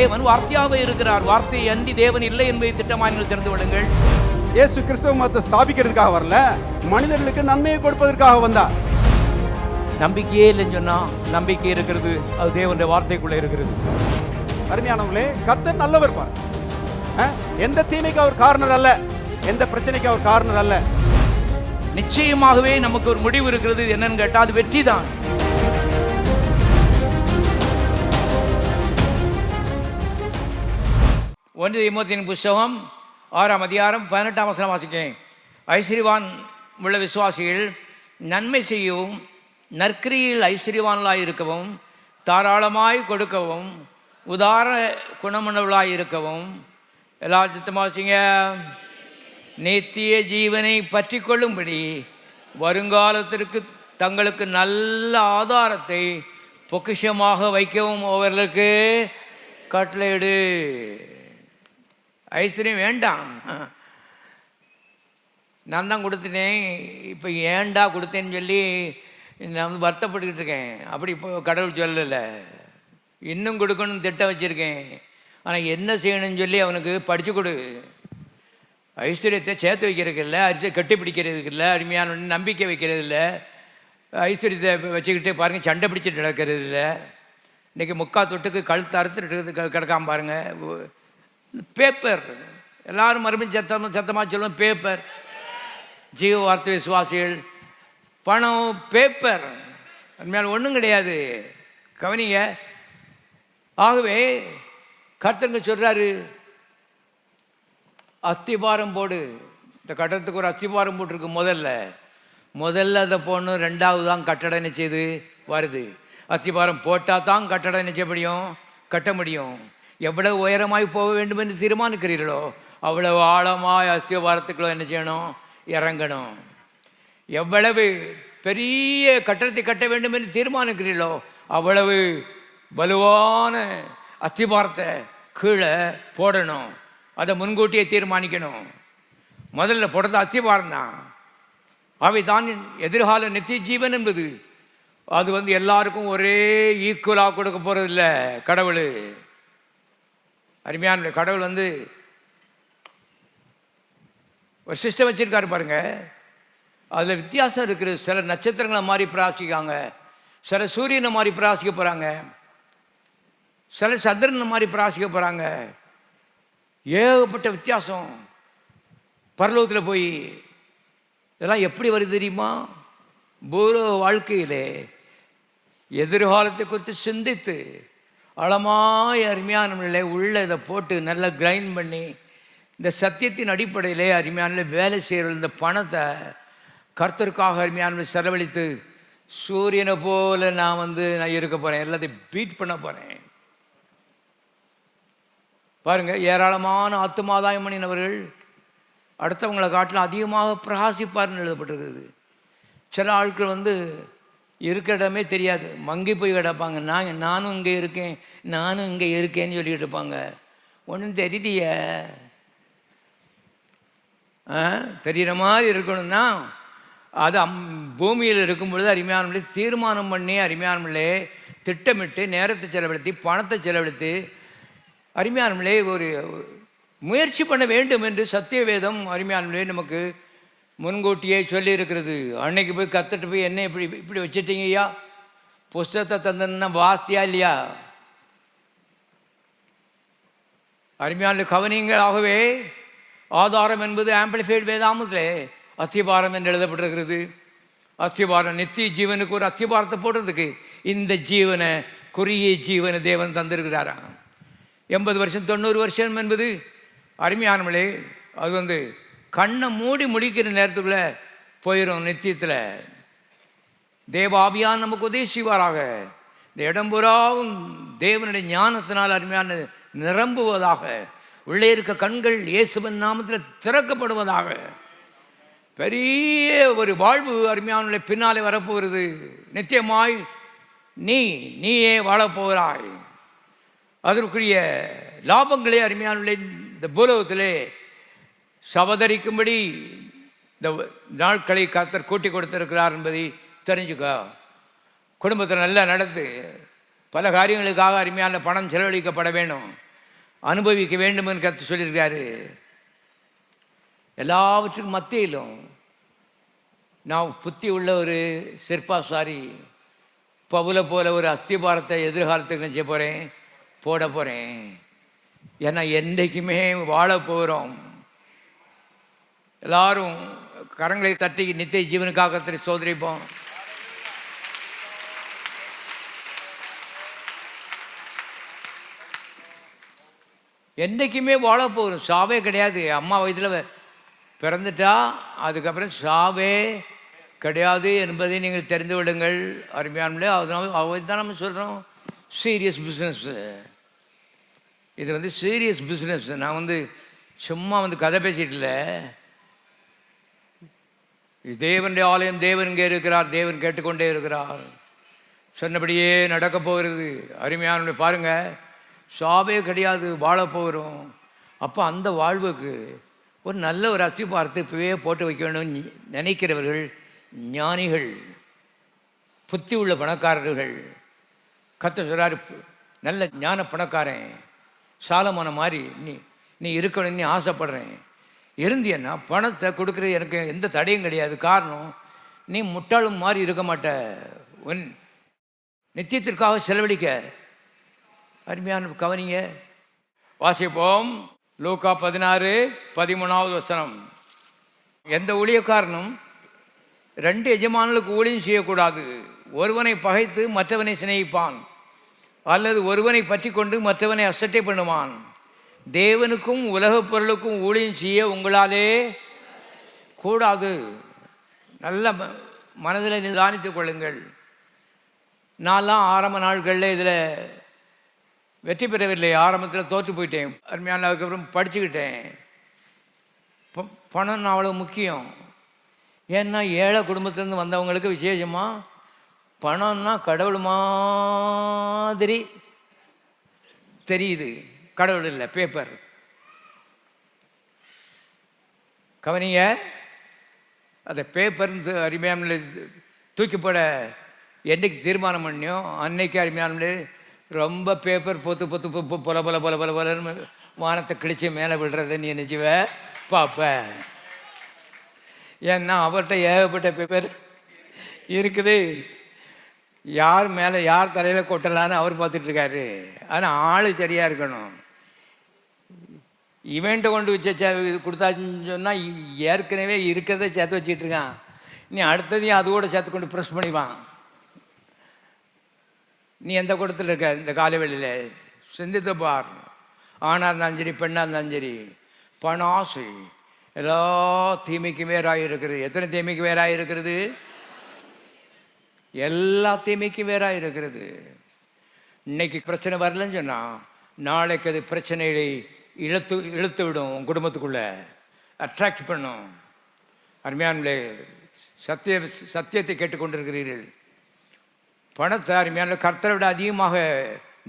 தேவன் வார்த்தையாகவே இருக்கிறார். வார்த்தையை அன்றி தேவன் இல்லை என்பதை திட்டமாய் நீங்கள் தெரிந்து விடுங்கள். இயேசு கிறிஸ்துவ மதத்தை ஸ்தாபிக்கிறதுக்காக வரல, மனிதர்களுக்கு நன்மையை கொடுப்பதற்காக வந்தார். நம்பிக்கையே இல்லைன்னு சொன்னா நம்பிக்கை இருக்கிறது, அது தேவனுடைய வார்த்தைக்குள்ள இருக்கிறது. அருமையானவர்களே, கர்த்தர் நல்லவர் பார். எந்த தீமைக்கு அவர் காரணர் அல்ல, எந்த பிரச்சனைக்கு அவர் காரணர் அல்ல. நிச்சயமாகவே நமக்கு ஒரு முடிவு இருக்கிறது. என்னன்னு கேட்டா அது வெற்றி தான். ஒன்று தீமோத்தேயுவின் புஸ்தகம் 6ஆம் அதிகாரம் 18ஆம் வசனம் வாசிக்கிறேன். ஐஸ்வர்யவான் உள்ள விசுவாசிகள் நன்மை செய்யவும் நற்கிரியில் ஐஸ்வர்யவான்களாய் இருக்கவும் தாராளமாய் கொடுக்கவும் உதார குணமுள்ளவர்களாய் இருக்கவும் எல்லா சித்தமாக வாசிங்க. நித்திய ஜீவனை பற்றி கொள்ளும்படி வருங்காலத்திற்கு தங்களுக்கு நல்ல ஆதாரத்தை பொக்கிஷமாக வைக்கவும் அவர்களுக்கு கட்டளையிடு. ஐஸ்வர்யம் வேண்டாம், நான் தான் கொடுத்துட்டேன், இப்போ ஏண்டா கொடுத்தேன்னு சொல்லி நான் வந்து வருத்தப்பட்டுக்கிட்டு இருக்கேன். அப்படி இப்போ கடவுள் சொல்லலை, இன்னும் கொடுக்கணும்னு திட்டம் வச்சுருக்கேன். ஆனால் என்ன செய்யணும்னு சொல்லி அவனுக்கு படித்து கொடு. ஐஸ்வர்யத்தை சேர்த்து வைக்கிறதுக்கு இல்லை, அரிசியை கட்டி பிடிக்கிறதுக்கு இல்லை, அருமையான நம்பிக்கை வைக்கிறது இல்லை, ஐஸ்வர்யத்தை வச்சுக்கிட்டு பாருங்கள் சண்டை பிடிச்சிட்டு நடக்கிறது இல்லை. இன்றைக்கி முக்கால் தொட்டுக்கு கழுத்து அறுத்துட்டு கிடக்காம பாருங்கள். பேப்பர் எல்லாரும் மறுபடியும் சத்தமாக சொல்லுவோம், பேப்பர். ஜீவ வார்த்தை விசுவாசிகள் பணம் பேப்பர், அது மேலே ஒன்றும் கிடையாது. கவனிங்க. ஆகவே கர்த்தருங்க சொல்கிறாரு, அஸ்திபாரம் போடு. இந்த கட்டடத்துக்கு ஒரு அஸ்திபாரம் போட்டிருக்கு. முதல்ல அதை போடணும், ரெண்டாவது தான் கட்டடம் என்ன செய்து வருது. அஸ்திபாரம் போட்டால் தான் கட்டடம் என்ன செய்ய முடியும், கட்ட முடியும். எவ்வளவு உயரமாய் போக வேண்டும் என்று தீர்மானிக்கிறீர்களோ அவ்வளவு ஆழமாய் அஸ்திபாரத்துக்குள்ள என்ன செய்யணும், இறங்கணும். எவ்வளவு பெரிய கட்டடத்தை கட்ட வேண்டும் என்று தீர்மானிக்கிறீர்களோ அவ்வளவு வலுவான அஸ்திபாரத்தை கீழே போடணும். அதை முன்கூட்டியே தீர்மானிக்கணும். முதல்ல போடுறது அஸ்திபாரம் தான். அவை தான் எதிர்கால நித்திய ஜீவன் என்பது. அது வந்து எல்லாருக்கும் ஒரே ஈக்குவலாக கொடுக்க போகிறதில்ல கடவுள். அருமையான கடவுள் வந்து ஒரு சிஸ்டம் வச்சுருக்காரு பாருங்க. அதில் வித்தியாசம் இருக்குது. சில நட்சத்திரங்களை மாதிரி பிராசிக்காங்க, சில சூரியனை மாதிரி பிராசிக்க போகிறாங்க, சில சந்திரனை மாதிரி பிராசிக்க போகிறாங்க. ஏகப்பட்ட வித்தியாசம் பரலோகத்தில் போய். இதெல்லாம் எப்படி வருது தெரியுமா? பூர்வ வாழ்க்கையிலே எதிர்காலத்தை குறித்து சிந்தித்து ஆழமாய் அருமையான உள்ள இதை போட்டு நல்லா கிரைண்ட் பண்ணி இந்த சத்தியத்தின் அடிப்படையிலே அருமையான வேலை செய்கிற இந்த பணத்தை கர்த்தருக்காக அருமையான செலவழித்து சூரியனை போல நான் இருக்க போகிறேன், எல்லாத்தையும் பீட் பண்ண போகிறேன். பாருங்கள், ஏராளமான ஆத்துமாதாயம் பண்ணினவர்கள் அடுத்தவங்களை காட்டிலும் அதிகமாக பிரகாசிப்பார்னு எழுதப்பட்டிருக்குது. சில ஆட்கள் இருக்கிற இடமே தெரியாது, மங்கி போய் கிடப்பாங்க. நானும் இங்கே இருக்கேன், நானும் இங்கே இருக்கேன்னு சொல்லிட்டு இருப்பாங்க. ஒன்றும் தெரியலைய. தெரிகிற மாதிரி இருக்கணும்னா அது பூமியில் இருக்கும் பொழுது அருமையானவர்களே தீர்மானம் பண்ணி அருமையானவர்களே திட்டமிட்டு நேரத்தை செலவழித்து பணத்தை செலவழித்து அருமையானவர்களே ஒரு முயற்சி பண்ண வேண்டும் என்று சத்திய வேதம் அருமையானவர்களே நமக்கு முன்கூட்டியே சொல்லி இருக்கிறது. அன்னைக்கு போய் கற்றுட்டு போய் என்ன இப்படி வச்சுட்டீங்க ஐயா, புஸ்தகத்தை தந்தன்னா வாஸ்தியா இல்லையா? அருமையான கவனியங்களாகவே ஆதாரம் என்பது ஆம்பிளிஃபைடு வேதாமத்திலே அஸ்திபாரம் என்று எழுதப்பட்டிருக்கிறது. அஸ்திபாரம் நித்திய ஜீவனுக்கு ஒரு அஸ்திபாரத்தை போடுறதுக்கு இந்த ஜீவனை குறுகிய ஜீவனை தேவன் தந்திருக்கிறாராம். 80 வருஷம் 90 வருஷம் என்பது அருமையானவளே அது கண்ணை மூடி முடிக்கிற நேரத்துக்குள்ளே போயிடும். நித்தியத்தில் தேவாவியான் நமக்கு உதவி செய்வாராக. இந்த இடம்புறாவும் தேவனுடைய ஞானத்தினால் அருமையான நிரம்புவதாக. உள்ளே இருக்க கண்கள் இயேசுவின் நாமத்தில் திறக்கப்படுவதாக. பெரிய ஒரு வாழ்வு அருமையான பின்னாலே வரப்போகிறது. நிச்சயமாய் நீயே வாழப்போகிறாய். அதற்குரிய லாபங்களே அருமையான இந்த பூலோகத்திலே சவதரிக்கும்படி இந்த நாட்களை கர்த்தர் கூட்டி கொடுத்திருக்கிறார் என்பதை தெரிஞ்சுக்க. குடும்பத்தில் நல்லா நடத்து. பல காரியங்களுக்காக அருமையான பணம் செலவழிக்கப்பட வேண்டும். அனுபவிக்க வேண்டும் என்று கர்த்தர் சொல்லியிருக்காரு. எல்லாவற்றுக்கும் மத்தியிலும் நான் புத்தி உள்ள ஒரு சிற்பாசாரி பவுலை போல ஒரு அஸ்திபாரத்தை எதிர்காலத்துக்கு நினச்ச போகிறேன், போட போகிறேன். ஏன்னா என்றைக்குமே வாழ போகிறோம். எல்லாரும் கரங்களை தட்டி நித்திய ஜீவனுக்காக கர்த்தரை ஸ்தோத்திரிப்போம். என்றைக்குமே வாழ போகிறோம். சாவே கிடையாது. அம்மா வயதில் பிறந்துட்டா அதுக்கப்புறம் சாவே கிடையாது என்பதை நீங்கள் தெரிந்து விடுங்கள் அருமையானே. அதனால தான் நம்ம சொல்கிறோம் சீரியஸ் பிஸ்னஸ். இது சீரியஸ் பிஸ்னஸ். நான் சும்மா கதை பேசிட்டு இல்லை. தேவனுடைய ஆலயம், தேவன் இங்கே இருக்கிறார், தேவன் கேட்டுக்கொண்டே இருக்கிறார். சொன்னபடியே நடக்க போகிறது. அருமையான பாருங்கள், சாவே கிடையாது, வாழ போகிறோம். அப்போ அந்த வாழ்வுக்கு ஒரு நல்ல ஒரு அஸ்திபாரத்தை இப்போவே போட்டு வைக்க வேண்டும் நினைக்கிறவர்கள் ஞானிகள், புத்தி உள்ள பணக்காரர்கள். கர்த்தர் சொல்றாரு, நல்ல ஞான பணக்காரன் சாலமான மாதிரி நீ இருக்கணும்னு ஆசைப்படுறேன். இருந்தியன்னா பணத்தை கொடுக்குறது எனக்கு எந்த தடையும் கிடையாது. காரணம், நீ முட்டாளும் மாதிரி இருக்க மாட்ட, உன் நித்தியத்திற்காக செலவழிக்க. அருமையான கவனிங்க, வாசிப்போம். லூக்கா 16:13. எந்த ஊழியக்காரனும் 2 எஜமான்களுக்கு ஊழியம் செய்யக்கூடாது. ஒருவனை பகைத்து மற்றவனை சிநேகிப்பான், அல்லது ஒருவனை பற்றி கொண்டு மற்றவனை அசட்டை பண்ணுவான். தேவனுக்கும் உலகப் பொருளுக்கும் ஊழியம் செய்ய உங்களாலே கூடாது. நல்ல மனதில் நிதானித்துக் கொள்ளுங்கள். நான்லாம் ஆரம்ப நாட்களில் இதில் வெற்றி பெறவில்லை. ஆரம்பத்தில் தோற்று போயிட்டேன். அருமையான அதுக்கப்புறம் படிச்சுக்கிட்டேன். பணம் அவ்வளோ முக்கியம். ஏன்னா ஏழை குடும்பத்திலேருந்து வந்தவங்களுக்கு விசேஷமாக பணம்னா கடவுள் மாதிரி தெரியுது. கடவுள் இல்லை, பேப்பர். கவனிங்க, அதை பேப்பர் அருமையான தூக்கி போட என்றைக்கு தீர்மானம் பண்ணியோ அன்னைக்கு அருமையான ரொம்ப பேப்பர் பொத்து பொத்து பொல பொல பொல பொல பொலன்னு வானத்தை கிழிச்சு மேலே விடுறத நீ நினச்சிவ பார்ப்ப. ஏன்னா அவர்கிட்ட ஏகப்பட்ட பேப்பர் இருக்குது. யார் மேலே யார் தலையில் கொட்டலான்னு அவர் பார்த்துட்ருக்காரு. ஆனால் ஆள் சரியாக இருக்கணும். இவன்ட்ட கொண்டு வச்ச இது கொடுத்தாச்சுன்னு சொன்னால் ஏற்கனவே இருக்கிறத சேர்த்து வச்சிட்டு இருக்கான். நீ அடுத்ததையும் அதோட சேர்த்து கொண்டு ப்ரெஸ் பண்ணிவான். நீ எந்த கூட்டத்தில் இருக்க இந்த காலவெளியில் சிந்தித்து பார். ஆணாக இருந்தாலும் சரி, பெண்ணாக இருந்தாலும் சரி, பண ஆசை எல்லா தீமைக்கும் வேறாக இருக்கிறது. எத்தனை தீமைக்கு வேறாக இருக்கிறது? எல்லா தீமைக்கும் வேறாக இருக்கிறது. இன்னைக்கு பிரச்சனை வரலன்னு சொன்னால் நாளைக்கு அது பிரச்சனைகளை இழுத்து விடும். உன் குடும்பத்துக்குள்ளே அட்ராக்ட் பண்ணும். அருமையானே, சத்தியத்தை கேட்டுக்கொண்டிருக்கிறீர்கள். பணத்தை அருமையான கர்த்தரை விட அதிகமாக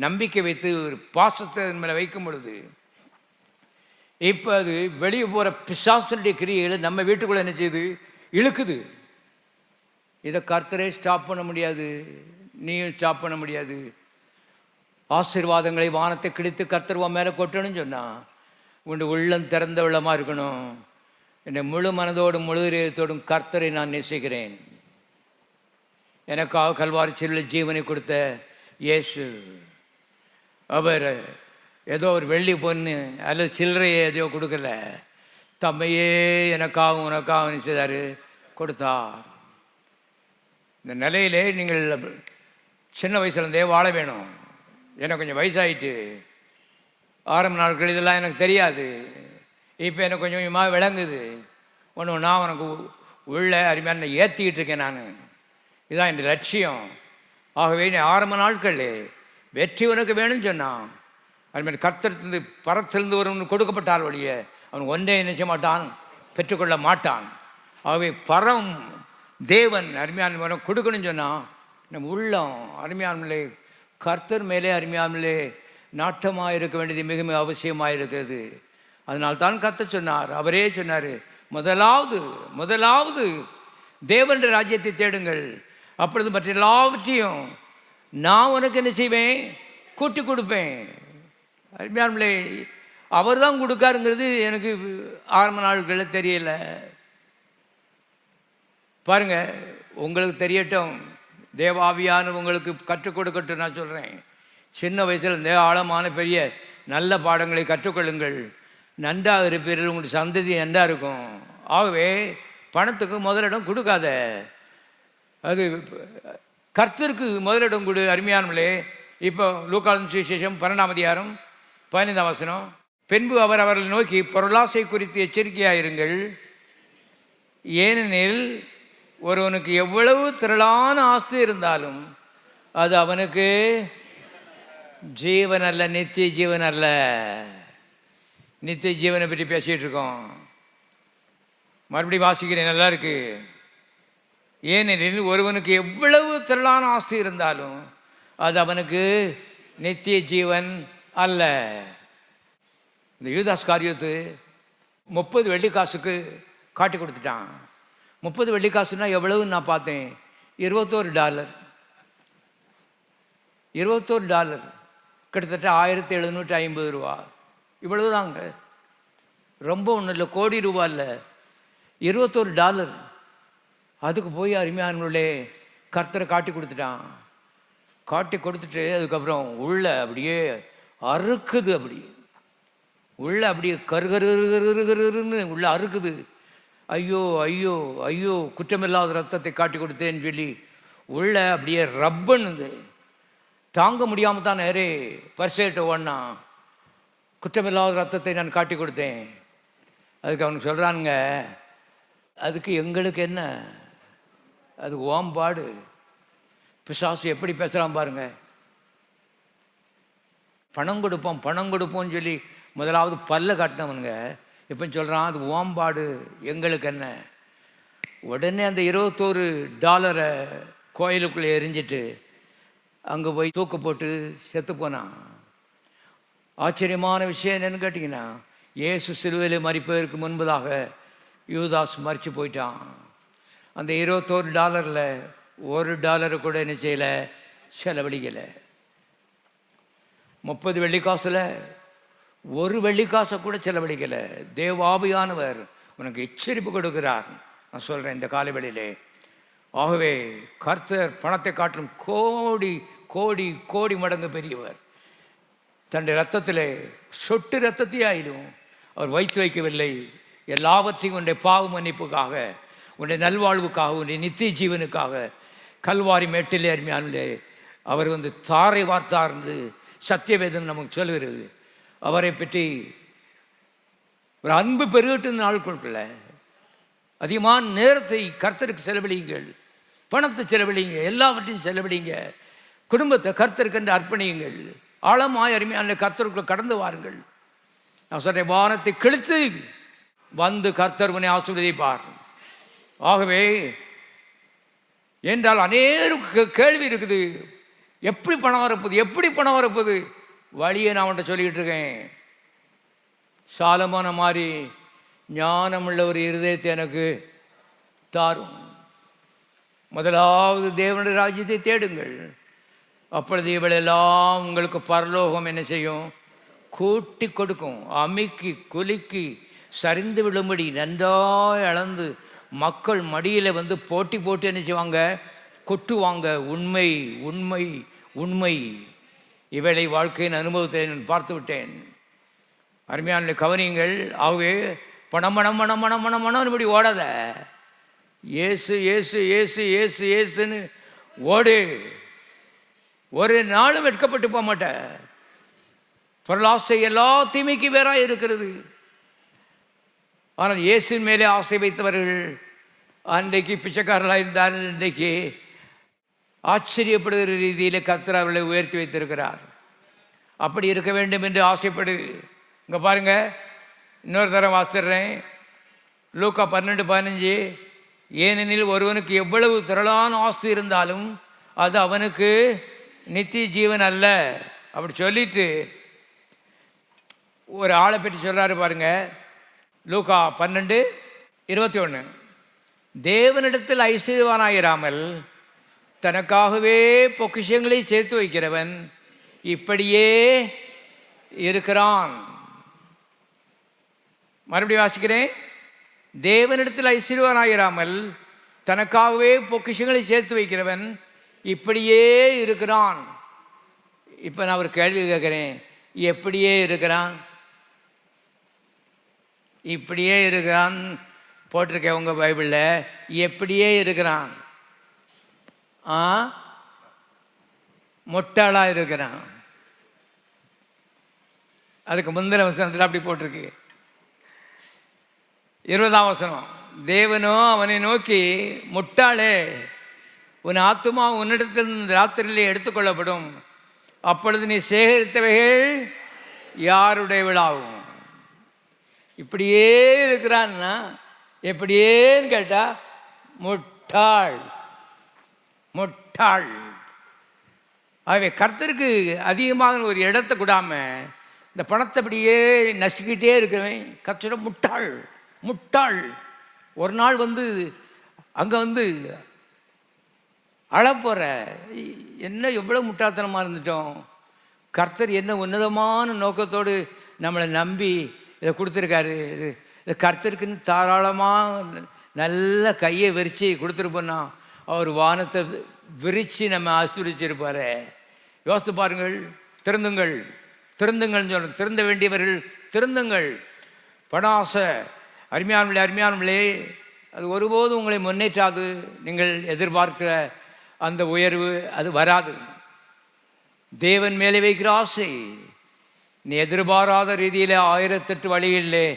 நம்பிக்கை வைத்து ஒரு பாசத்தை மேலே வைக்கும் பொழுது இப்போ அது வெளியே போகிற பிசாசுடைய கிரியைகளை நம்ம வீட்டுக்குள்ளே என்ன செய்யுது? இழுக்குது. இதை கர்த்தரே ஸ்டாப் பண்ண முடியாது, நீயும் ஸ்டாப் பண்ண முடியாது. ஆசீர்வாதங்களை வானத்தை கிழித்து கர்த்தர் உன் மேலே கொட்டணும்னு சொன்னால் உன் உள்ளம் திறந்த உள்ளமாக இருக்கணும். என்னை முழு மனதோடும் முழு இதயத்தோடும் கர்த்தரை நான் நேசிக்கிறேன். எனக்காக கல்வாரி சிலுவையில் ஜீவனை கொடுத்த இயேசு, அவர் ஏதோ ஒரு வெள்ளி பொண்ணு அல்லது சில்லறையை எதையோ கொடுக்கல, தம்மையே எனக்காகவும் உனக்காகவும் செய்தார், கொடுத்தார். இந்த நிலையிலே நீங்கள் சின்ன வயசுலேருந்தே வாழ வேணும். எனக்கு கொஞ்சம் வயசாகிட்டு ஆரம்ப நாட்கள் இதெல்லாம் எனக்கு தெரியாது. இப்போ எனக்கு கொஞ்சம் கொஞ்சமாக விளங்குது. ஒன்று நான் உனக்கு உள்ள அருமையான ஏற்றிக்கிட்டு இருக்கேன். நான் இதுதான் என் லட்சியம். ஆகவே நீ ஆரம்ப நாட்களில் வெற்றி உனக்கு வேணும்னு சொன்னான். அதுமாதிரி கர்த்தரிலிருந்து பரத்திலிருந்து ஒருவன் கொடுக்கப்பட்டால் ஒழிய அவன் ஒன்றே நினைச்ச மாட்டான், பெற்றுக்கொள்ள மாட்டான். ஆகவே பரம் தேவன் அருமையான கொடுக்கணும்னு சொன்னால் நம்ம உள்ளம் அருமையானே கர்த்தர் மேலே அருமையானே நாட்டமாக இருக்க வேண்டியது மிக மிக அவசியமாக இருக்கிறது. அதனால்தான் கர்த்தர் சொன்னார், அவரே சொன்னார், முதலாவது தேவனுடைய ராஜ்யத்தை தேடுங்கள், அப்பொழுது மற்ற எல்லாவற்றையும் நான் உனக்கு என்ன செய்வேன்? கூட்டி கொடுப்பேன். அருமையானவர்களே, அவர் தான் கொடுக்காருங்கிறது எனக்கு ஆரம்ப நாட்களில் தெரியல. பாருங்க, உங்களுக்கு தெரியட்டும், தேவாவியான உங்களுக்கு கற்றுக் கொடுக்கட்டும். நான் சொல்கிறேன், சின்ன வயசில் இருந்தே ஆழமான பெரிய நல்ல பாடங்களை கற்றுக்கொள்ளுங்கள், நன்றாக இருப்பீர்கள், உங்களுடைய சந்ததி நன்றாக இருக்கும். ஆகவே பணத்துக்கு முதலிடம் கொடுக்காத, அது கர்த்தருக்கு முதலிடம் கொடு. அருமையானவர்களே, இப்போ லூக்காவின் சுவிசேஷம் 12ஆம் அதிகாரம் 15ஆம் வசனம், பின்பு அவர் அவர்களை நோக்கி பொருளாசை குறித்து எச்சரிக்கையாயிருங்கள், ஏனெனில் ஒருவனுக்கு எவ்வளவு திரளான ஆசை இருந்தாலும் அது அவனுக்கு ஜீவன் அல்ல, நித்திய ஜீவன் அல்ல. நித்திய ஜீவனை பற்றி பேசிகிட்டு இருக்கோம். மறுபடியும் வாசிக்கிறேன், நல்லா இருக்கு. ஏனெனில் ஒருவனுக்கு எவ்வளவு திரளான ஆசை இருந்தாலும் அது அவனுக்கு நித்திய ஜீவன் அல்ல. இந்த யூதாஸ் காரியத்து 30 வெள்ளிக்காசுக்கு காட்டி கொடுத்துட்டான். 30 வெள்ளிக்காசுன்னா எவ்வளவுன்னு நான் பார்த்தேன், $21. $21 கிட்டத்தட்ட $1750. இவ்வளவு தாங்க, ரொம்ப ஒன்றும் இல்லை, கோடி ரூபா இல்லை, $21. அதுக்கு போய் அருமையானவர்களே கர்த்தரை காட்டி கொடுத்துட்டான். காட்டி கொடுத்துட்டு அதுக்கப்புறம் உள்ள அப்படியே அறுக்குது, அப்படி உள்ள அப்படியே கருகருன்னு உள்ள அறுக்குது. ஐயோ ஐயோ ஐயோ, குற்றமில்லாத ரத்தத்தை காட்டி கொடுத்தேன்னு சொல்லி உள்ள அப்படியே ரப்பனுது. தாங்க முடியாமல் தான் நேரே பரிசேட்ட ஓடனா, குற்றமில்லாத ரத்தத்தை நான் காட்டி கொடுத்தேன். அதுக்கு அவனுக்கு சொல்கிறானுங்க, அதுக்கு எங்களுக்கு என்ன, அது ஓம்பாடு. பிசாசு எப்படி பேசுகிறான் பாருங்க. பணம் கொடுப்போம் பணம் கொடுப்போம்னு சொல்லி முதலாவது பல்ல காட்டினவனுங்க இப்போ சொல்கிறான் அது ஓம்பாடு, எங்களுக்கு என்ன. உடனே அந்த $21 கோயிலுக்குள்ளே எரிஞ்சிட்டு அங்கே போய் தூக்கு போட்டு செத்து போனான். ஆச்சரியமான விஷயம் என்னன்னு கேட்டிங்கன்னா, இயேசு சிலுவையில் மரிப்பதற்கு முன்பதாக யூதாஸ் மரித்து போயிட்டான். அந்த $21 $1 கூட என்ன செய்யலை, செலவழிக்கலை. 30 வெள்ளிக்காசில் 1 வெள்ளிக்காசை கூட செலவழிக்கலை. தேவாவியானவர் உனக்கு எச்சரிப்பு கொடுக்கிறார். நான் சொல்கிறேன் இந்த காலவெளியிலே. ஆகவே கர்த்தர் பணத்தை காட்டிலும் கோடி கோடி கோடி மடங்கு பெரியவர். தன்னுடைய ரத்தத்திலே சொட்டு ரத்தத்தையே ஆயிடும் அவர் வைத்து வைக்கவில்லை. எல்லாவற்றையும் உன்னுடைய பாவ மன்னிப்புக்காக, உன்னுடைய நல்வாழ்வுக்காக, உன்னுடைய நித்திய ஜீவனுக்காக கல்வாரி மேட்டிலே அருமையானே அவர் தாரை வார்த்தார் என்று சத்தியவேதம் நமக்கு சொல்கிறது. அவரை பற்றி ஒரு அன்பு பெருகிட்டு நாட்களுக்குள்ள அதிகமான நேரத்தை கர்த்தருக்கு செலவழியுங்கள், பணத்தை செலவழிங்க, எல்லாவற்றையும் செலவழிங்க, குடும்பத்தை கர்த்தருக்கு என்று அர்ப்பணியுங்கள். ஆழமாய் அருமையான கர்த்தருக்குள்ள கடந்து வாருங்கள். நான் சொல்றேன், வானத்தை கிழித்து கர்த்தர் உன்னை ஆசீர்வதிப்பார். ஆகவே என்றால் அநேருக்கு கேள்வி இருக்குது, எப்படி பணம் வரப்போகுது, எப்படி பணம் வரப்போகுது, வழியை நான் அவன்கிட்ட சொல்லிக்கிட்டு இருக்கேன். சாலமான மாதிரி ஞானமுள்ள ஒரு இருதயத்தை எனக்கு தாரும். முதலாவது தேவனுடைய ராஜ்யத்தை தேடுங்கள், அப்பொழுது இவளெல்லாம் உங்களுக்கு பரலோகம் என்ன செய்யும், கூட்டி கொடுக்கும். அமுக்கி குலுக்கி சரிந்து விழும்படி நன்றாய் அளந்து மக்கள் மடியில் போட்டி போட்டு என்ன செய்வாங்க, கொட்டுவாங்க. உண்மை உண்மை உண்மை. இவளை வாழ்க்கையின் அனுபவத்தை நான் பார்த்து விட்டேன். அருமையான கவனியுங்கள். ஆகவே பணம் மனம் மனம் மனம் மனம் மனம் இப்படி ஓடாத. ஏசு ஏசு ஏசு ஏசு ஏசுன்னு ஓடு. ஒரு நாளும் வெட்கப்பட்டு போக மாட்டேன். பொருளாசை எல்லா தீமைக்கு வேறாக இருக்கிறது. ஆனால் இயேசுவின் மேலே ஆசை வைத்தவர்கள் அன்றைக்கு பிச்சைக்காரர்களாக இருந்தால் இன்றைக்கு ஆச்சரியப்படுகிற ரீதியில் கர்த்தர் அவர்களை உயர்த்தி வைத்திருக்கிறார். அப்படி இருக்க வேண்டும் என்று ஆசைப்படு. இங்கே பாருங்கள், இன்னொரு தரம் வாசிடுறேன். லூக்கா 12:15, ஏனெனில் ஒருவனுக்கு எவ்வளவு திரளான ஆசை இருந்தாலும் அது அவனுக்கு நித்திய ஜீவன் அல்ல. அப்படி சொல்லிட்டு ஒரு ஆளை பற்றி சொல்கிறாரு பாருங்க. லூக்கா 12:21, தேவனிடத்தில் ஐஸ்வர்யவானாயிராமல் தனக்காகவே பொக்கிஷங்களை சேர்த்து வைக்கிறவன் இப்படியே இருக்கிறான். மறுபடியும் வாசிக்கிறேன். தேவனிடத்தில் ஐஸ்வர்யவானாயிராமல் தனக்காகவே பொக்கிஷங்களை சேர்த்து வைக்கிறவன் இப்படியே இருக்கிறான். இப்போ நான் ஒரு கேள்வி கேட்குறேன், எப்படியே இருக்கிறான்? இப்படியே இருக்கிறான் போட்டிருக்கேன் உங்கள் பைபிளில். எப்படியே இருக்கிறான்? முட்டாளாக இருக்கிறான். அதுக்கு முந்தின வசனத்தில் அப்படி போட்டிருக்கு. 20ஆம் வசனம், தேவனோ அவனை நோக்கி, முட்டாளே, உன் ஆத்துமா உன்னிடத்தில் ராத்திரியிலே எடுத்துக்கொள்ளப்படும், அப்பொழுது நீ சேகரித்தவைகள் யாருடையவளாகும். இப்படியே இருக்கிறான்னா எப்படியேன்னு கேட்டால் முட்டாள், முட்டாள். ஆகவே கர்த்தருக்கு அதிகமாக ஒரு இடத்தை கூடாம இந்த பணத்தை அப்படியே நசுக்கிட்டே இருக்கிறவன் கர்த்தரோட முட்டாள், முட்டாள். ஒரு நாள் அங்கே அழப்போகிற என்ன எவ்வளோ முட்டாள்தனமாக இருந்துட்டோம். கர்த்தர் என்ன உன்னதமான நோக்கத்தோடு நம்மளை நம்பி இதை கொடுத்துருக்காரு. இது கர்த்தருக்குன்னு தாராளமாக நல்ல கையை விரித்து கொடுத்துருப்போன்னா அவர் வானத்தை விரித்து நம்ம ஆசீர்வதிச்சிருப்பார். யோசித்து பாருங்கள். திருந்துங்கள், திருந்துங்கள் சொல்கிறோம். திருந்த வேண்டியவர்கள் திருந்துங்கள். பணாசை அருமையானவர்களே, அது ஒருபோதும் உங்களை முன்னேற்றாது. நீங்கள் எதிர்பார்க்கிற அந்த உயர்வு அது வராது. தேவன் மேலே வைக்கிற ஆசை நீ எதிர்பாராத ரீதியில் 1008 வழிகளிலே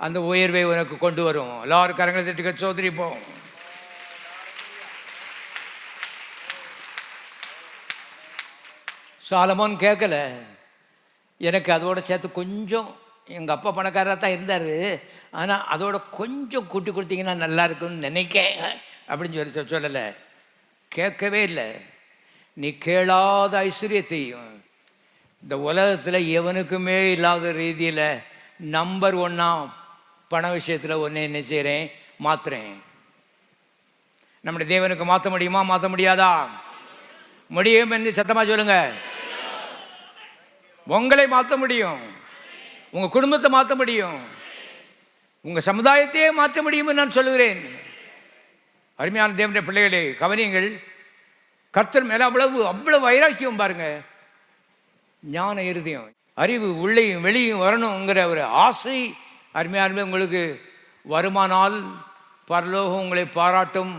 அந்த உயர்வை உனக்கு கொண்டு வரும். எல்லாரும் கரங்களை தட்டுக்க சோதரிப்போம். சாலமோன் கேட்கல, எனக்கு அதோட சேர்த்து கொஞ்சம், எங்கள் அப்பா பணக்காரராக தான் இருந்தார், ஆனால் அதோட கொஞ்சம் கூட்டி கொடுத்தீங்கன்னா நல்லா இருக்குன்னு நினைக்க அப்படின்னு சொல்லலை. கேட்கவே இல்லை. நீ கேளாத ஐஸ்வர்யத்தையும் இந்த உலகத்தில் எவனுக்குமே இல்லாத ரீதியில் நம்பர் 1 பண விஷயத்தில் ஒன்று என்ன செய்கிறேன், மாற்றுறேன். நம்முடைய தேவனுக்கு மாற்ற முடியுமா, மாற்ற முடியாதா? முடியும் என்று சத்தமாக சொல்லுங்க. உங்களை மாற்ற முடியும், உங்கள் குடும்பத்தை மாற்ற முடியும், உங்கள் சமுதாயத்தையே மாற்ற முடியும் என்று நான் சொல்லுகிறேன். அருமையான தேவனுடைய பிள்ளைகளே, கவனியுங்கள். கர்த்தர் மேலே அவ்வளவு வைராக்கியம் பாருங்க. ஞான இருதயம், அறிவு உள்ளேயும் வெளியும் வரணுங்கிற ஒரு ஆசை அருமையானமே உங்களுக்கு வருமானால் பரலோகம் உங்களை பாராட்டும்,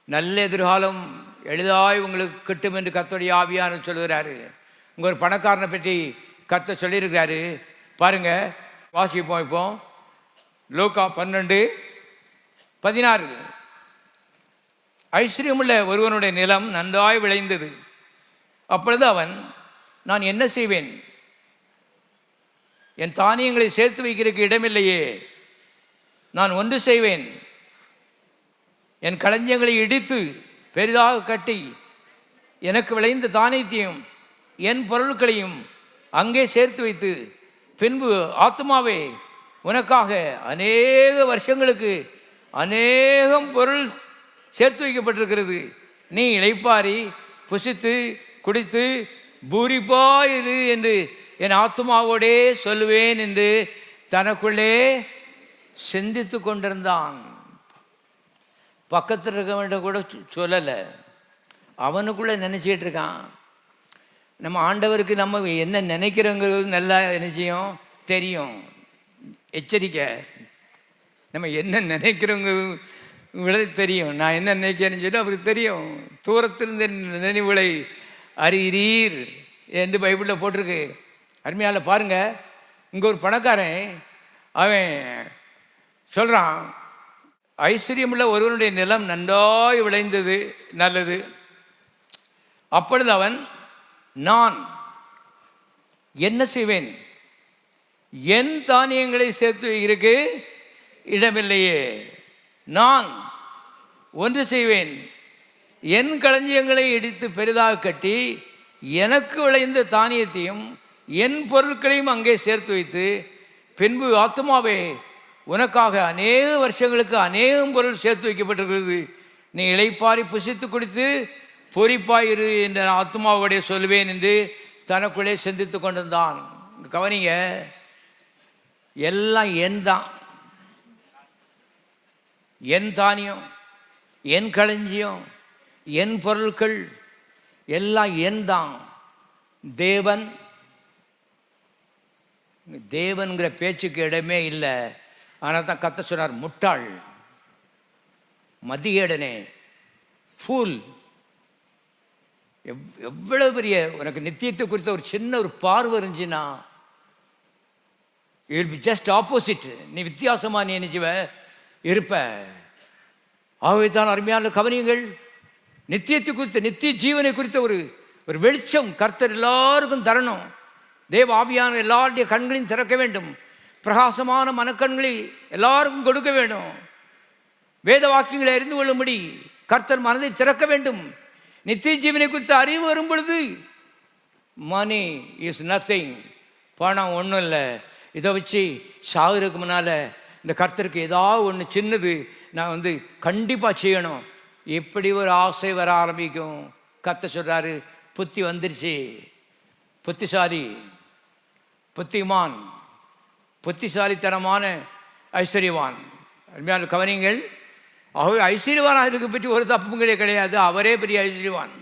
நல்ல எதிர்காலம் எளிதாய் உங்களுக்கு கிட்டும் என்று கர்த்தருடைய ஆவியான சொல்லுகிறாரு. உங்கள் ஒரு பணக்காரனை பற்றி கர்த்தர் சொல்லியிருக்கிறாரு. பாருங்க, வாசிப்போம். இப்போ லூக்கா 12:16. ஐஸ்வர்யமுள்ள ஒருவனுடைய நிலம் நன்றாய் விளைந்தது. அப்பொழுது அவன், நான் என்ன செய்வேன், என் தானியங்களை சேர்த்து வைக்கிறதுக்கு இடமில்லையே, நான் ஒன்று செய்வேன், என் களஞ்சியங்களை இடித்து பெரிதாக கட்டி எனக்கு விளைந்த தானியத்தையும் என் பொருட்களையும் அங்கே சேர்த்து வைத்து, பின்பு ஆத்துமாவே, உனக்காக அநேக வருஷங்களுக்கு அநேகம் பொருள் சேர்த்து வைக்கப்பட்டிருக்கிறது, நீ இளைப்பாரி புசித்து குடித்து பூரிப்பாயிரு என்று என் ஆத்துமாவோடே சொல்லுவேன் என்று தனக்குள்ளே சிந்தித்து கொண்டிருந்தான். பக்கத்தில் இருக்கவன்கிட்ட கூட சொல்லலை, அவனுக்குள்ளே நினச்சிக்கிட்டு இருக்கான். நம்ம ஆண்டவருக்கு நம்ம என்ன நினைக்கிறோங்கிறது நல்லா நிச்சயம் தெரியும். எச்சரிக்கை, நம்ம என்ன நினைக்கிறோங்க தெரியும். நான் என்ன நினைக்கிறேன்னு சொல்லி அவருக்கு தெரியும். தூரத்திலிருந்து நினைவுகளை அறியீர் என்று பைபிளில் போட்டிருக்கு. அருமையால பாருங்க, இங்கே ஒரு பணக்காரன் அவன் சொல்கிறான், ஐஸ்வர்யமுள்ள ஒருவனுடைய நிலம் நன்றாய் விளைந்தது, நல்லது. அப்பொழுது அவன், நான் என்ன செய்வேன், என் தானியங்களை சேர்த்து வைக்கிறதுக்கு இடமில்லையே, நான் ஒன்று செய்வேன், என் களஞ்சியங்களை இடித்து பெரிதாக கட்டி எனக்கு விளைந்த தானியத்தையும் என் பொருட்களையும் அங்கே சேர்த்து வைத்து, பின்பு ஆத்துமாவே, உனக்காக அநேக வருஷங்களுக்கு அநேகம் பொருள் சேர்த்து வைக்கப்பட்டிருக்கிறது, நீ இளைப்பாரி புசித்து குடித்து பொறிப்பாயிரு என்ற ஆத்துமாவோடைய சொல்வேன் என்று தனக்குள்ளே சிந்தித்து கொண்டிருந்தான். கவனிங்க, எல்லாம் என் தான், என் தானியம், என் களஞ்சியம், என் பொருட்கள் எல்லாம் என் தான். தேவன், தேவன்கிற பேச்சுக்கு இடமே இல்லை. ஆனால் தான் கர்த்தர் சொன்னார், முட்டாள், மதிகேடனே, ஃபூல். எவ்வளவு பெரிய உனக்கு நித்தியத்தை குறித்த ஒரு சின்ன ஒரு பார்வை இருந்துச்சுன்னா, you will be just opposite. நீ வித்தியாசமா நீ நினைச்சுவ இருப்ப. ஆகவே தான் அருமையான கவனியங்கள், நித்தியத்தை குறித்த, நித்திய ஜீவனை குறித்த ஒரு ஒரு வெளிச்சம் கர்த்தர் எல்லாருக்கும் தரணும். தேவ ஆவியான எல்லாருடைய கண்களையும் திறக்க வேண்டும். பிரகாசமான மனக்கண்களை எல்லாருக்கும் கொடுக்க வேண்டும். வேத வாக்கியங்களை அறிந்து கொள்ளும்படி கர்த்தர் மனதை திறக்க வேண்டும். நித்திய ஜீவனை குறித்த அறிவு வரும் பொழுது மணி இஸ் நத்திங், பணம் ஒன்றும் இல்லை. இதை வச்சு சாகுறதுக்கு முன்னால் இந்த கர்த்தருக்கு ஏதாவது ஒன்று சின்னது நான் கண்டிப்பாக செய்யணும், இப்படி ஒரு ஆசை வர ஆரம்பிக்கும். கர்த்தர் சொல்கிறாரு, புத்தி வந்துருச்சு, புத்திசாலி, புத்திமான், புத்திசாலித்தனமான ஐஸ்வர்யவான். அருமையான கவனிங்கள், ஆகவே ஐஸ்வர்யவானாக இருக்க பற்றி ஒரு தப்பும் கிடையாது. அவரே பெரிய ஐஸ்வர்யவான்.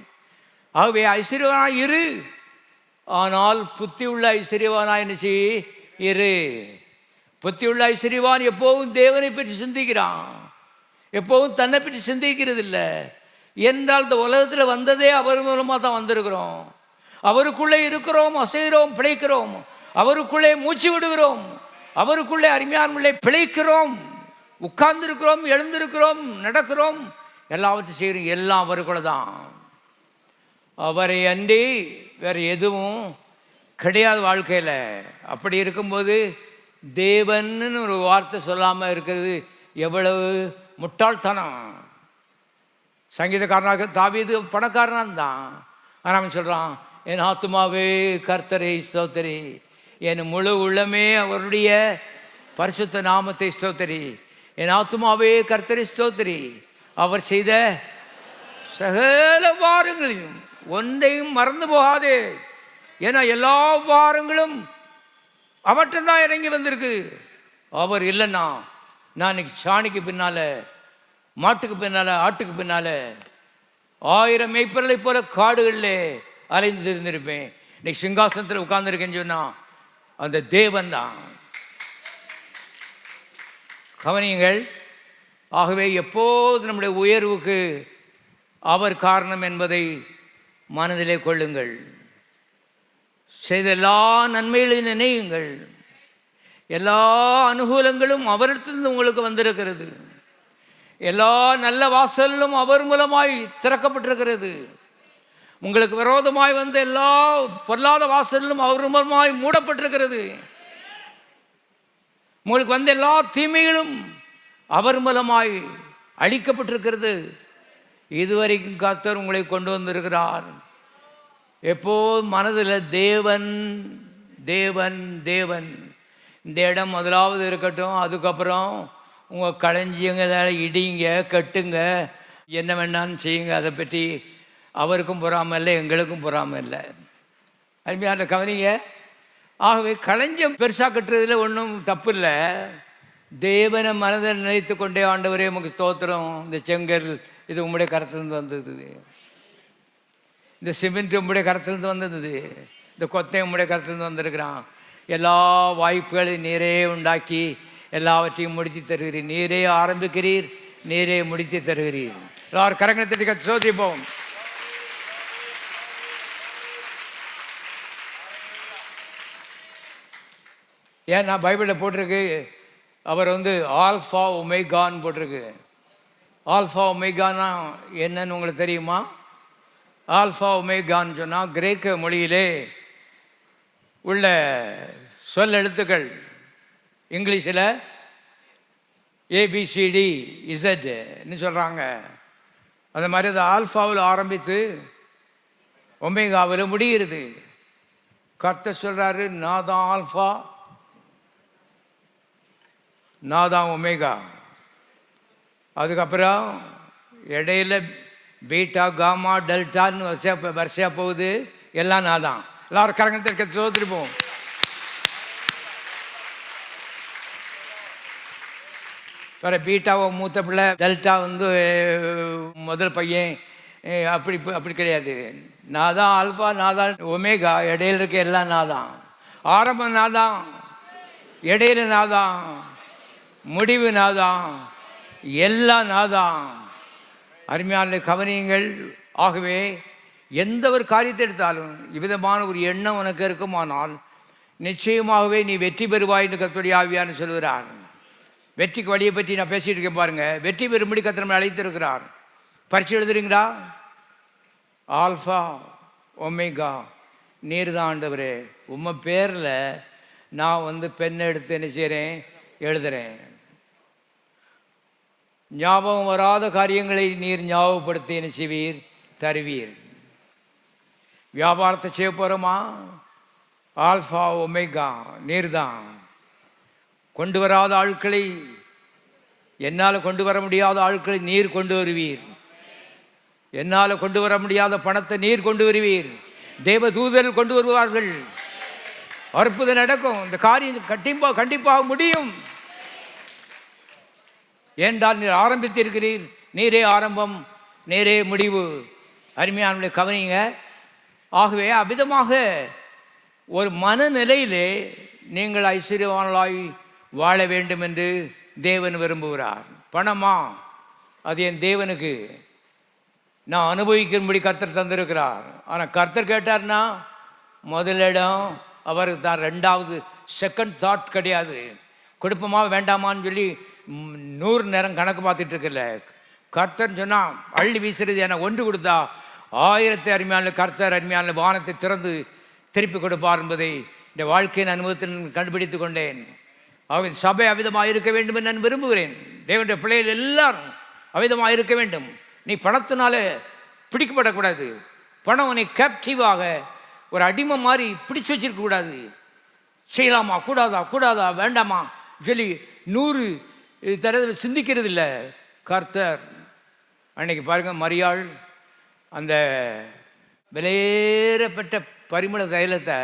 ஆகவே ஐஸ்வர்யவானாக இரு, ஆனால் புத்தி உள்ள ஐஸ்வர்யவானாக என்ன செய் இரு. புத்தி உள்ள ஐஸ்வர்யவான் எப்போவும் தேவனை பற்றி சிந்திக்கிறான், எப்போவும் தன்னை பற்றி சிந்திக்கிறது இல்லை. என்றால் இந்த உலகத்தில் வந்ததே அவர் மூலமாக தான் வந்திருக்கிறோம். அவருக்குள்ளே இருக்கிறோம், அசைகிறோம், பிழைக்கிறோம். அவருக்குள்ளே மூச்சு விடுகிறோம். அவருக்குள்ளே அருமையானவர்களே பிழைக்கிறோம், உட்கார்ந்திருக்கிறோம், எழுந்திருக்கிறோம், நடக்கிறோம், எல்லாவற்றையும் செய்கிறோம். எல்லாம் அவருக்குள்ள தான். அவரை அன்றி வேறு எதுவும் கிடையாது வாழ்க்கையில். அப்படி இருக்கும்போது தேவன்னு ஒரு வார்த்தை சொல்லாமல் இருக்கிறது எவ்வளவு முட்டாள்தனம். சங்கீதக்காரனாக தாவீது பணக்காரனாக தான், ஆனால் அவன் சொல்கிறான், என் ஆத்துமாவே கர்த்தரை ஸ்தோத்திரி, என் முழு உள்ளமே அவருடைய பரிசுத்த நாமத்தை ஸ்தோத்திரி. என் ஆத்துமாவே கர்த்தரை ஸ்தோத்திரி, அவர் செய்த சகல வாரங்களையும் ஒன்றையும் மறந்து போகாதே. ஏன்னா எல்லா வாரங்களும் அவற்றை தான் இறங்கி வந்திருக்கு. அவர் இல்லைன்னா நான் இன்னைக்கு சாணிக்கு பின்னால, மாட்டுக்கு பின்னால, ஆட்டுக்கு பின்னால 1000 மெய்ப்பொருளை போல காடுகளில் அலைந்து இருந்திருப்பேன். இன்னைக்கு சிங்காசனத்தில் உட்கார்ந்துருக்கேன்னு சொன்னா அந்த தேவன் தான். கவனியுங்கள், ஆகவே எப்போது நம்முடைய உயர்வுக்கு அவர் காரணம் என்பதை மனதிலே கொள்ளுங்கள். செய்த எல்லா நன்மைகளையும் நினையுங்கள். எல்லா அனுகூலங்களும் அவரிடத்திலிருந்து உங்களுக்கு வந்திருக்கிறது. எல்லா நல்ல வாசலும் அவர் மூலமாய் திறக்கப்பட்டிருக்கிறது. உங்களுக்கு விரோதமாய் வந்த எல்லா பொல்லாத வாசலும் அவர் மூலமாய் மூடப்பட்டிருக்கிறது. உங்களுக்கு வந்த எல்லா தீமைகளும் அவர் மூலமாய் அழிக்கப்பட்டிருக்கிறது. இதுவரைக்கும் கர்த்தர் உங்களை கொண்டு வந்திருக்கிறார். எப்போ மனதில் தேவன் தேவன் தேவன். இந்த இடம் முதலாவது இருக்கட்டும். அதுக்கப்புறம் உங்கள் களஞ்சியங்க இடிங்க, கட்டுங்க, என்ன வேணாலும் செய்யுங்க. அதை பற்றி அவருக்கும் பொறாமல் இல்லை, எங்களுக்கும் பொறாமல் இல்லை. அருமையான கவனிங்க. ஆகவே களஞ்சியம் பெருசாக கட்டுறதுல ஒன்றும் தப்பு இல்லை. தேவனை மனதில் நினைத்து கொண்டே, ஆண்டவரே உமக்கு ஸ்தோத்திரம், இந்த செங்கல் இது உம்முடைய கரத்திலிருந்து வந்தது, இந்த சிமெண்ட் உம்முடைய கரத்திலிருந்து வந்தது, இந்த கொத்தை உம்முடைய கரத்திலிருந்து வந்திருக்கிறான். எல்லா வாய்ப்புகளையும் நீரே உண்டாக்கி எல்லாவற்றையும் முடித்து தருகிறீர். நீரே ஆரம்பிக்கிறீர், நீரே முடித்து தருகிறீர். எல்லாரும் கரங்களை தட்டி சோதிப்போம். ஏன் நான் பைபிளில் போட்டிருக்கு, அவர் ஆல்ஃபா ஒமேகான்னு போட்டிருக்கு. ஆல்ஃபா ஒமேகான்னா என்னன்னு உங்களுக்கு தெரியுமா? ஆல்ஃபா ஒமேகான்னு சொன்னால் கிரேக்க மொழியிலே உள்ள சொல் எழுத்துக்கள். இங்கிலீஷில் ஏபிசிடி இசட்னு சொல்கிறாங்க. அந்த மாதிரி அது ஆல்ஃபாவில் ஆரம்பித்து ஒமேகாவில் முடிகிறது. கர்த்தர் சொல்கிறாரு, நான் தான் ஆல்ஃபா, நான் தான் ஒமேகா. அதுக்கப்புறம் இடையில பீட்டா, காமா, டெல்டான்னு வரிசையாக போகுது. எல்லாம் நான் தான். எல்லாரும் கரங்கத்திற்கு சோதரிப்போம். வேற பீட்டாவை மூத்த பிள்ளை, டெல்டா வந்து முதல் பையன், அப்படி அப்படி கிடையாது. நான் தான் ஆல்ஃபா, நான் தான் ஒமேகா, இடையில இருக்க எல்லாம் நான் தான். ஆரம்பம் நான் தான், இடையில நான் தான், முடிவு நான் தான், எல்லாம் நான் தான். அருமையான கவனியுங்கள். ஆகவே எந்த ஒரு காரியத்தை எடுத்தாலும் இவ்விதமான ஒரு எண்ணம் உனக்கு இருக்குமானால் நிச்சயமாகவே நீ வெற்றி பெறுவாய் என்று கர்த்தருடைய ஆவியானவர் சொல்கிறார். வெற்றிக்கு வழியை பற்றி நான் பேசிகிட்டு இருக்கேன் பாருங்க. வெற்றி பெறும்படி கர்த்தர் நம்மை அழைத்திருக்கிறார். பரிசு எழுதுறீங்களா? ஆல்ஃபா ஒமேகா நீர் தான் ஆண்டவரே. உம்மை பேரில் நான் வந்து பெண்ணை எடுத்து என்ன செய்கிறேன், எழுதுகிறேன். ஞாபகம் வராத காரியங்களை நீர் ஞாபகப்படுத்தி என்ன செய்வீர், தருவீர். வியாபாரத்தை செய்ய போகிறோமா? ஆல்ஃபா ஒமேகா நீர் தான். கொண்டு வராத ஆட்களை, என்னால் கொண்டு வர முடியாத ஆட்களை நீர் கொண்டு வருவீர். என்னால் கொண்டு வர முடியாத பணத்தை நீர் கொண்டு வருவீர். தேவ தூதர்கள் கொண்டு வருவார்கள். அற்புதம் நடக்கும். இந்த காரியம் கண்டிப்பாக முடியும். ஏனென்றால் நீர் ஆரம்பித்திருக்கிறீர். நீரே ஆரம்பம், நீரே முடிவு. அருமையானவர்களை கவனிங்க. ஆகவே அவ்விதமாக ஒரு மனநிலையிலே நீங்கள் ஐஸ்வர்யவான்களாய் வாழ வேண்டும் என்று தேவன் விரும்புகிறார். பணமா? அது என் தேவனுக்கு நான் அனுபவிக்கும்படி கர்த்தர் தந்திருக்கிறார். ஆனால் கர்த்தர் கேட்டார்னா முதலிடம் அவருக்கு தான். ரெண்டாவது செகண்ட் தாட் கிடையாது. கொடுப்போமா வேண்டாமான்னு சொல்லி 100 நேரம் கணக்கு பார்த்துட்டு இருக்கல. கர்த்தர் சொன்னால் அள்ளி வீசுறது. என ஒன்று கொடுத்தா 1000 அருமையான கர்த்தர் அருமையான வானத்தை திறந்து திருப்பி கொடுப்பார் என்பதை இந்த வாழ்க்கையின் அனுபவத்தில் கண்டுபிடித்து கொண்டேன். ஆகவே சபை அவிதமாக இருக்க வேண்டும் என்று நான் விரும்புகிறேன். தேவனுடைய பிள்ளைகள் எல்லாரும் அவிதமாக இருக்க வேண்டும். நீ பணத்தினால பிடிக்கப்படக்கூடாது. பணம் உன்னை கேப்டிவாக ஒரு அடிமை மாதிரி பிடிச்சு வச்சிருக்க கூடாது. செய்யலாமா கூடாதா வேண்டாமா சொல்லி 100 தடவை சிந்திக்கிறது இல்லை. கர்த்தர் அன்னைக்கு பாருங்க, மரியாள் அந்த விலையேறப்பட்ட பரிமள தைலத்தை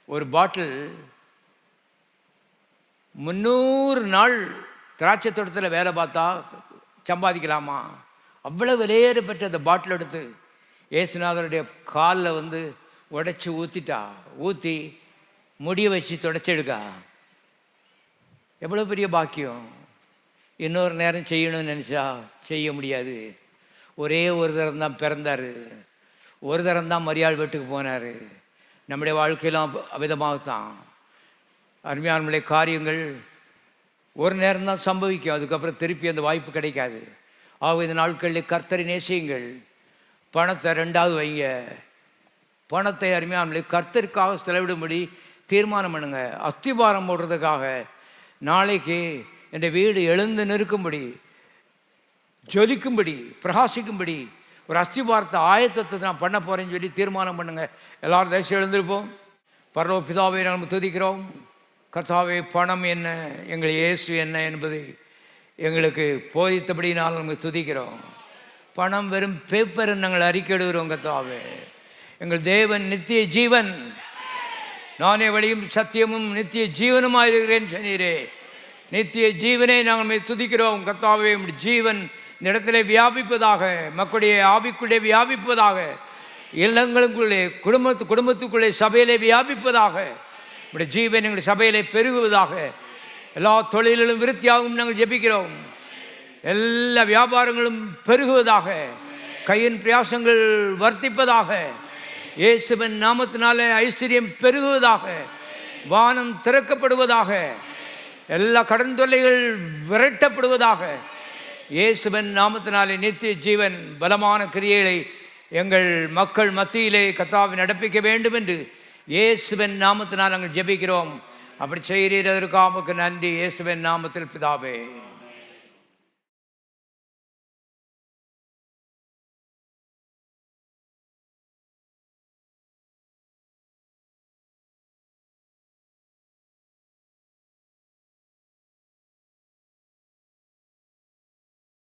ஒரு பாட்டில் 300 நாள் திராட்சை தோட்டத்தில் வேலை பார்த்தா சம்பாதிக்கலாமா? அவ்வளோ விலையேறப்பட்ட அந்த பாட்டில் எடுத்து இயேசுநாதருடைய காலில் வந்து உடைச்சி ஊற்றி முடிய வச்சு தொடச்செடுக்கா. எவ்வளோ பெரிய பாக்கியம். இன்னொரு நேரம் செய்யணும்னு நினச்சா செய்ய முடியாது. ஒரே ஒரு தரம் தான் பிறந்தார், ஒரு தரம் தான் மரியாள் வீட்டுக்கு போனார். நம்முடைய வாழ்க்கையெல்லாம் அவிதமாகத்தான். அருமையான காரியங்கள் ஒரு நேரம் தான் சம்பவிக்கும். அதுக்கப்புறம் திருப்பி அந்த வாய்ப்பு கிடைக்காது. ஆக இந்த நாட்களில் கர்த்தரை நேசியுங்கள். பணத்தை 2வது வைங்க. பணத்தை அருமையான கர்த்தருக்காக செலவிடும்படி தீர்மானம் பண்ணுங்க. அஸ்திபாரம் போடுறதுக்காக, நாளைக்கு என்ற வீடு எழுந்து நிற்கும்படி, ஜொலிக்கும்படி, பிரகாசிக்கும்படி ஒரு அஸ்திபாரத்தை ஆயத்தத்தை நான் பண்ண போகிறேன்னு சொல்லி தீர்மானம் பண்ணுங்க. எல்லாரும் தேசம் எழுந்திருப்போம். பரலோக பிதாவை நாம் துதிக்கிறோம். கர்த்தாவே, பணம் என்ன, எங்கள் இயேசு என்ன என்பதை எங்களுக்கு போதித்தபடி நாங்கள் நமக்கு துதிக்கிறோம். பணம் வெறும் பேப்பர் நாங்கள் அறிக்கையிடுகிறோம். கர்த்தாவே, எங்கள் தேவன் நித்திய ஜீவன். நானே வழியும் சத்தியமும் நித்திய ஜீவனுமாக இருக்கிறேன் சொன்னீரே. நித்திய ஜீவனை நாங்கள் துதிக்கிறோம். கர்த்தாவே, ஜீவன் இந்த இடத்துல வியாபிப்பதாக, மக்களுடைய ஆவிக்குள்ளே வியாபிப்பதாக, இல்லங்களுக்குள்ளே, குடும்பத்துக்குள்ளே, சபையிலே வியாபிப்பதாக. நம்முடைய ஜீவன் எங்கள் சபையிலே பெருகுவதாக. எல்லா தொழில்களும் விருத்தியாகவும் நாங்கள் ஜெபிக்கிறோம். எல்லா வியாபாரங்களும் பெருகுவதாக. கையின் பிரயாசங்கள் வர்த்திப்பதாக. இயேசுவின் நாமத்தினாலே ஐஸ்வர்யம் பெருகுவதாக. வானம் திறக்கப்படுவதாக. எல்லா கடன் தொல்லைகள் விரட்டப்படுவதாக. இயேசுவின் நாமத்தினாலே நித்திய ஜீவன் பலமான கிரியைகளை எங்கள் மக்கள் மத்தியிலே கர்த்தாவே நடப்பிக்க வேண்டும் என்று இயேசுவின் நாமத்தினால் நாங்கள் ஜெபிக்கிறோம். அப்படி செய்கிறீர், அதற்காக நன்றி. இயேசுவின் நாமத்தில் பிதாவே.